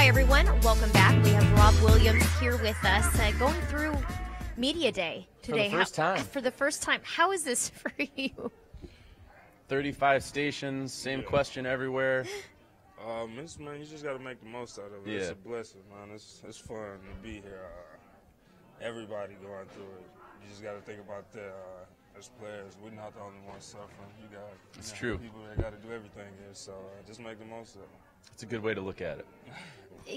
Hi, everyone. Welcome back. We have Rob Williams here with us going through Media Day today. For the first time. For the first time. How is this for you? 35 stations, same question everywhere. Man, you just got to make the most out of it. Yeah. It's a blessing, man. It's fun to be here. Everybody going through it. You just got to think about that. As players, we're not the only ones suffering. You got It's true. people that got to do everything here, so just make the most of it. It's a good way to look at it.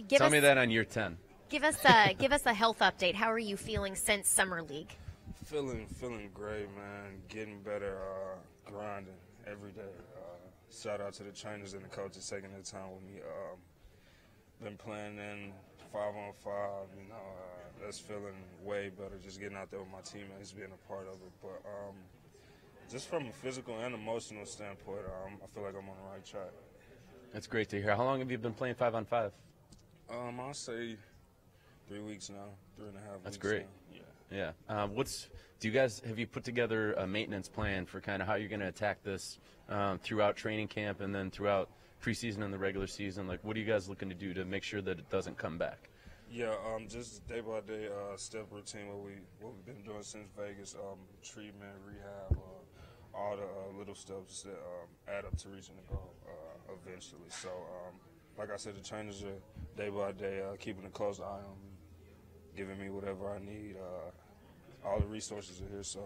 Tell me that on year 10. Give us a health update. How are you feeling since Summer League? Feeling great, man. Getting better, grinding every day. Shout out to the trainers and the coaches taking their time with me. Been playing in 5-on-5, that's feeling way better, just getting out there with my teammates, being a part of it. But just from a physical and emotional standpoint, I feel like I'm on the right track. That's great to hear. How long have you been playing 5-on-5? I'll say 3 weeks now, 3.5 weeks. That's great. Now. Yeah. Have you put together a maintenance plan for kind of how you're going to attack this throughout training camp and then throughout preseason and the regular season? Like, what are you guys looking to do to make sure that it doesn't come back? Yeah, just day by day step routine, what we've been doing since Vegas, treatment, rehab, all the little steps that add up to reaching the goal eventually. So, like I said, the trainers are day by day keeping a close eye on me, giving me whatever I need. All the resources are here, so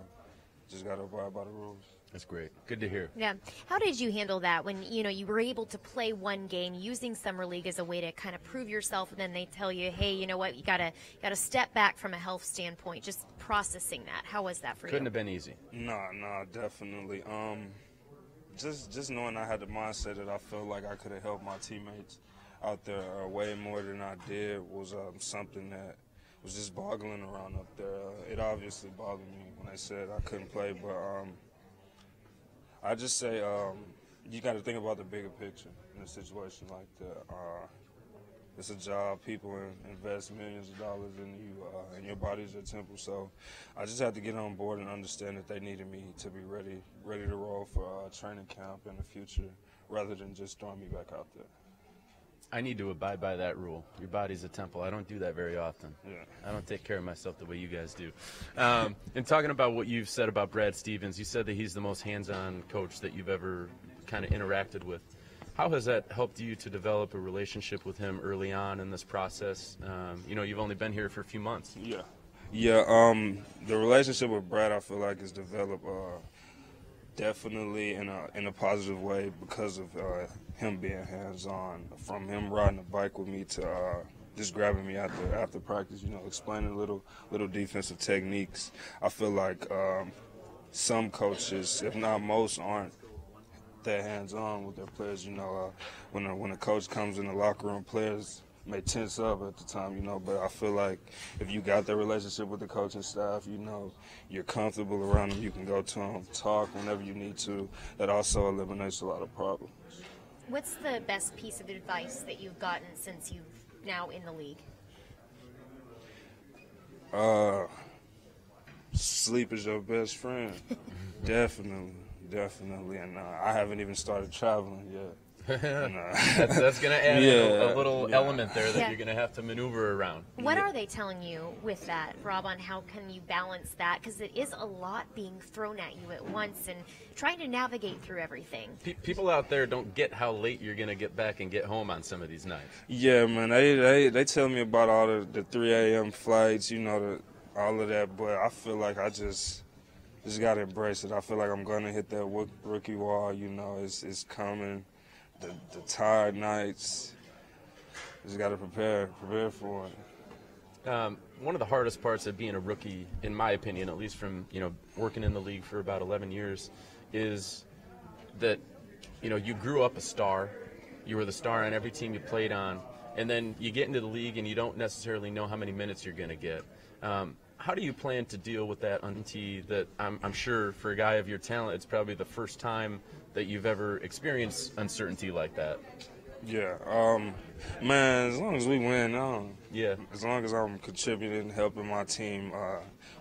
just got to abide by the rules. That's great. Good to hear. Yeah. How did you handle that when, you were able to play one game using Summer League as a way to kind of prove yourself, and then they tell you, hey, you know what, you gotta step back from a health standpoint, just processing that. How was that for you? Couldn't have been easy. No, definitely. Just knowing I had the mindset that I felt like I could have helped my teammates out there way more than I did was something that was just boggling around up there. It obviously bothered me when they said I couldn't play, but I just say you got to think about the bigger picture in a situation like that. It's a job. People invest millions of dollars in you, and your body's your temple. So I just had to get on board and understand that they needed me to be ready to roll for training camp in the future rather than just throwing me back out there. I need to abide by that rule. Your body's a temple. I don't do that very often. Yeah. I don't take care of myself the way you guys do. And talking about what you've said about Brad Stevens, you said that he's the most hands-on coach that you've ever kind of interacted with. How has that helped you to develop a relationship with him early on in this process? You've only been here for a few months. Yeah. The relationship with Brad, I feel like, is developed definitely in a positive way because of him being hands-on. From him riding a bike with me to just grabbing me after practice, explaining little defensive techniques. I feel like some coaches, if not most, aren't that hands-on with their players. When a coach comes in the locker room, players may tense up at the time, but I feel like if you got that relationship with the coaching staff, you're comfortable around them, you can go to them, talk whenever you need to. That also eliminates a lot of problems. What's the best piece of advice that you've gotten since you've now in the league? Sleep is your best friend. Definitely. And I haven't even started traveling yet. That's going to add a little element there that you're going to have to maneuver around. What are they telling you with that, Rob, on how can you balance that? Because it is a lot being thrown at you at once and trying to navigate through everything. People out there don't get how late you're going to get back and get home on some of these nights. Yeah, man. They tell me about all the 3 a.m. flights, all of that, but I feel like I just got to embrace it. I feel like I'm going to hit that rookie wall, it's coming. The tired nights, just got to prepare for it. One of the hardest parts of being a rookie, in my opinion, at least from working in the league for about 11 years, is that you grew up a star. You were the star on every team you played on, and then you get into the league and you don't necessarily know how many minutes you're going to get. How do you plan to deal with that uncertainty that I'm sure for a guy of your talent, it's probably the first time that you've ever experienced uncertainty like that? Yeah, man, as long as we win, as long as I'm contributing, helping my team,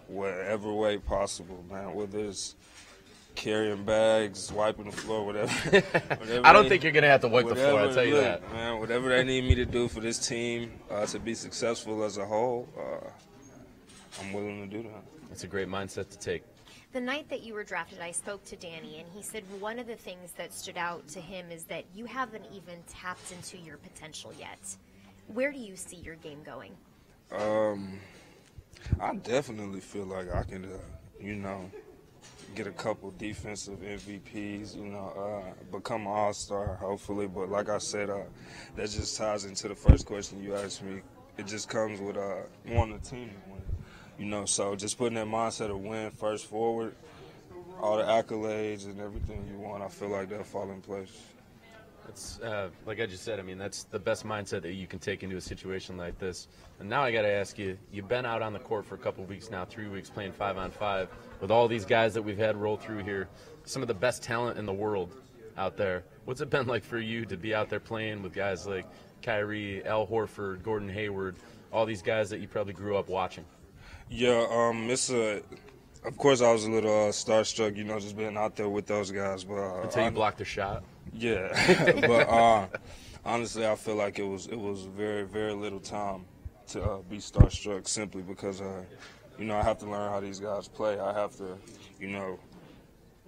whatever way possible, man, whether it's carrying bags, wiping the floor, whatever. I don't think you're going to have to wipe the floor, I'll tell you that. Man, whatever they need me to do for this team to be successful as a whole, I'm willing to do that. It's a great mindset to take. The night that you were drafted, I spoke to Danny, and he said one of the things that stood out to him is that you haven't even tapped into your potential yet. Where do you see your game going? I definitely feel like I can, get a couple defensive MVPs, become an all-star, hopefully. But like I said, that just ties into the first question you asked me. It just comes with wanting the team to win. So just putting that mindset of win first forward, all the accolades and everything you want, I feel like they'll fall in place. It's like I just said, I mean, that's the best mindset that you can take into a situation like this. And now I got to ask you, you've been out on the court for a couple weeks now, 3 weeks playing 5-on-5 with all these guys that we've had roll through here, some of the best talent in the world out there. What's it been like for you to be out there playing with guys like Kyrie, Al Horford, Gordon Hayward, all these guys that you probably grew up watching? Yeah, of course I was a little starstruck, just being out there with those guys. But until you blocked a shot? Yeah, but honestly, I feel like it was very, very little time to be starstruck simply because, I have to learn how these guys play. I have to,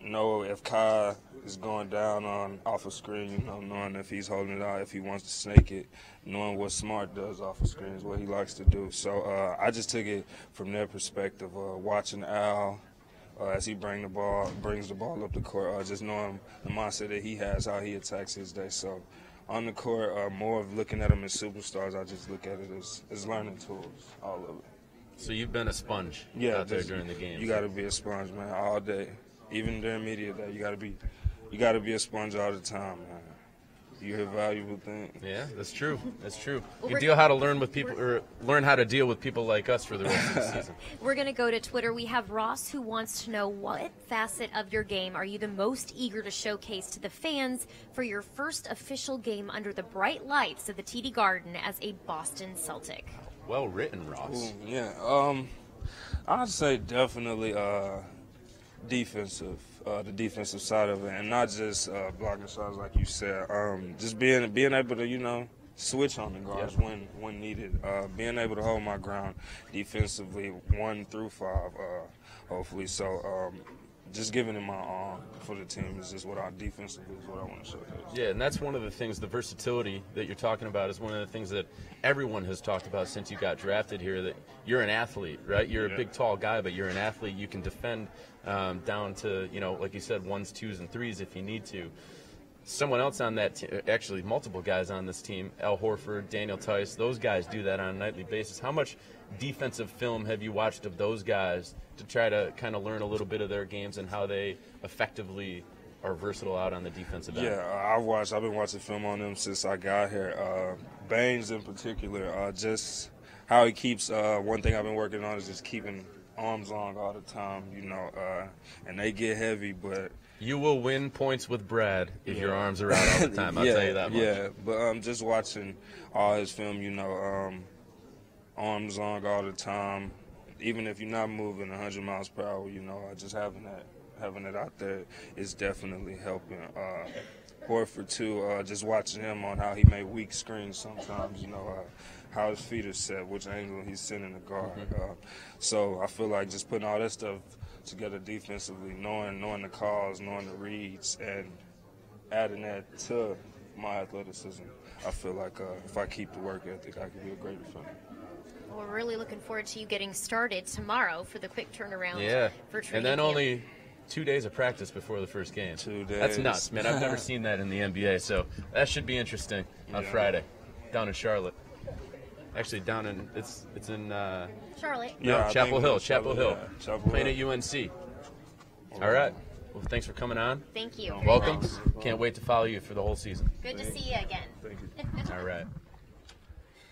know if Kai is going down off a screen, knowing if he's holding it out, if he wants to snake it, knowing what Smart does off a screen is what he likes to do. So I just took it from their perspective, watching Al as he brings the ball up the court, just knowing the mindset that he has, how he attacks his day. So on the court, more of looking at them as superstars, I just look at it as learning tools, all of it. So you've been a sponge out there during the game. You got to be a sponge, man, all day. Even during media day, you got to be a sponge all the time, man. You hear valuable things. Yeah, that's true. That's true. You how to learn with people, or learn how to deal with people like us for the rest of the season. We're going to go to Twitter. We have Ross who wants to know, what facet of your game are you the most eager to showcase to the fans for your first official game under the bright lights of the TD Garden as a Boston Celtic? Well written, Ross. Ooh, yeah. I'd say definitely defensive. The defensive side of it, and not just blocking shots like you said. Just being able to switch on the guards when needed. Being able to hold my ground defensively 1 through 5, hopefully. So just giving it my all for the team is just what defensively is what I want to showcase. Yeah, and that's one of the things. The versatility that you're talking about is one of the things that everyone has talked about since you got drafted here. That you're an athlete, right? You're a big, tall guy, but you're an athlete. You can defend down to, like you said, 1s, 2s, and 3s if you need to. Someone else on that actually multiple guys on this team, Al Horford, Daniel Tice, those guys do that on a nightly basis. How much defensive film have you watched of those guys to try to kind of learn a little bit of their games and how they effectively are versatile out on the defensive end? Yeah, I've been watching film on them since I got here. Baines in particular, just how he keeps, one thing I've been working on is just keeping arms long all the time, and they get heavy, but you will win points with Brad if your arms are out all the time. I'll tell you that much. Yeah, but just watching all his film, arms long all the time, even if you're not moving 100 miles per hour, just having it out there is definitely helping. Horford too, just watching him on how he may weak screens sometimes, how his feet are set, which angle he's sending the guard. So I feel like just putting all that stuff together defensively, knowing the calls, knowing the reads, and adding that to my athleticism, I feel like if I keep the work ethic, I can be a great defender. Well, we're really looking forward to you getting started tomorrow for the quick turnaround. Yeah, for training and then camp. Only 2 days of practice before the first game. 2 days. That's nuts, man. I've never seen that in the NBA, so that should be interesting on Friday down in Charlotte. Actually, it's in Charlotte. Chapel Hill. Yeah, Playing at UNC. All right. Well, thanks for coming on. Thank you. Welcome. Can't wait to follow you for the whole season. Good to see you again. Thank you. All right.